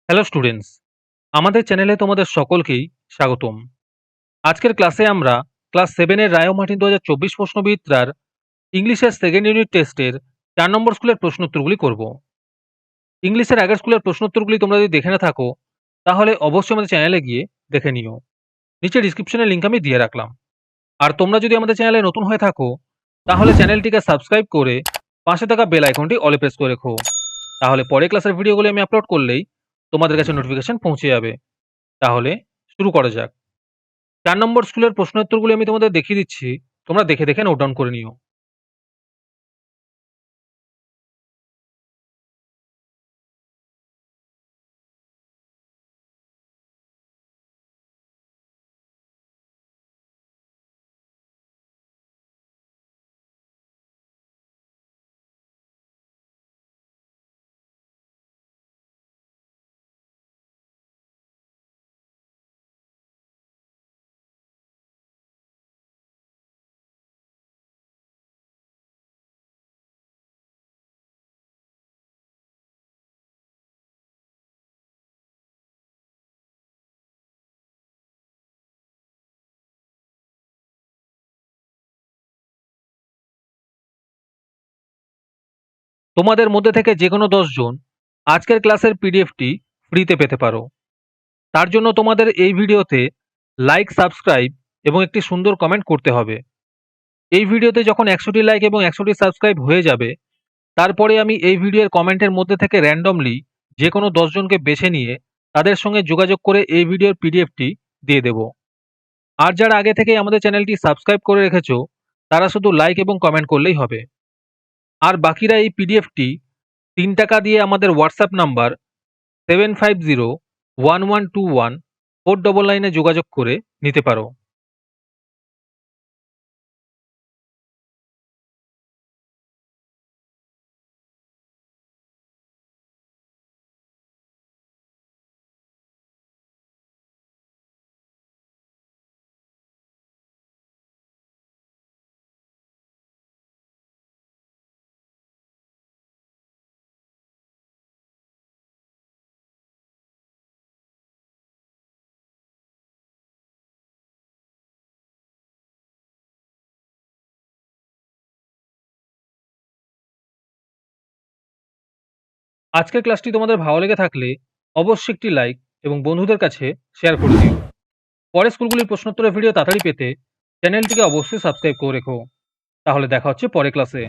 Hello students, আমাদের চ্যানেলে তোমাদের সকলকেই স্বাগতম। আজকের ক্লাসে আমরা ক্লাস 7 এর রায় ও মার্টিন 2024 প্রশ্নবিদ্যার ইংলিশের সেকেন্ড ইউনিট টেস্টের 4 নম্বর স্কুলের প্রশ্নোত্তরগুলি করব। ইংলিশের আগের স্কুলের প্রশ্নোত্তরগুলি তোমরা যদি দেখে না থাকো তাহলে অবশ্যই আমাদের চ্যানেলে গিয়ে দেখে নিও। নিচে ডিসক্রিপশনে লিংক আমি দিয়ে রাখলাম। আর তোমরা যদি আমাদের চ্যানেলে নতুন হয়ে থাকো তাহলে চ্যানেলটিকে সাবস্ক্রাইব করে পাশে থাকা বেল আইকনটি অলে প্রেস করে রেখো। তাহলে পরে ক্লাসের ভিডিওগুলি আমি আপলোড করলেই তোমাদের কাছে নোটিফিকেশন পৌঁছে যাবে। তাহলে শুরু করা যাক। 4 নম্বর স্কুলের প্রশ্নোত্তরগুলি আমি তোমাদের দেখিয়ে দিচ্ছি। তোমরা দেখে দেখে নোট ডাউন করে নিও। তোমাদের মধ্যে থেকে যেকোনো 10 জন আজকের ক্লাসের পিডিএফটি ফ্রিতে পেতে পারো। তার জন্য তোমাদের এই ভিডিওতে লাইক, সাবস্ক্রাইব এবং একটি সুন্দর কমেন্ট করতে হবে। এই ভিডিওতে যখন 100টি লাইক এবং 100টি সাবস্ক্রাইব হয়ে যাবে তারপরে আমি এই ভিডিওর কমেন্টের মধ্যে থেকে র্যান্ডমলি যে কোনো 10 জনকে বেছে নিয়ে তাদের সঙ্গে যোগাযোগ করে এই ভিডিওর পিডিএফটি দিয়ে দেব। আর যারা আগে থেকেই আমাদের চ্যানেলটি সাবস্ক্রাইব করে রেখেছো তারা শুধু লাইক এবং কমেন্ট করলেই হবে। আর বাকিরা এই পিডিএফটি 3 টাকা দিয়ে আমাদের হোয়াটসঅ্যাপ নাম্বার 7501121499 এ যোগাযোগ করে নিতে পারো। আজকের ক্লাসটি তোমাদের ভালো লেগে থাকলে অবশ্যই একটি লাইক এবং বন্ধুদের কাছে শেয়ার করে দিও। পরের স্কুলগুলির প্রশ্নোত্তরের ভিডিও তাড়াতাড়ি পেতে চ্যানেলটিকে অবশ্যই সাবস্ক্রাইব করে রেখো। তাহলে দেখা হচ্ছে পরের ক্লাসে।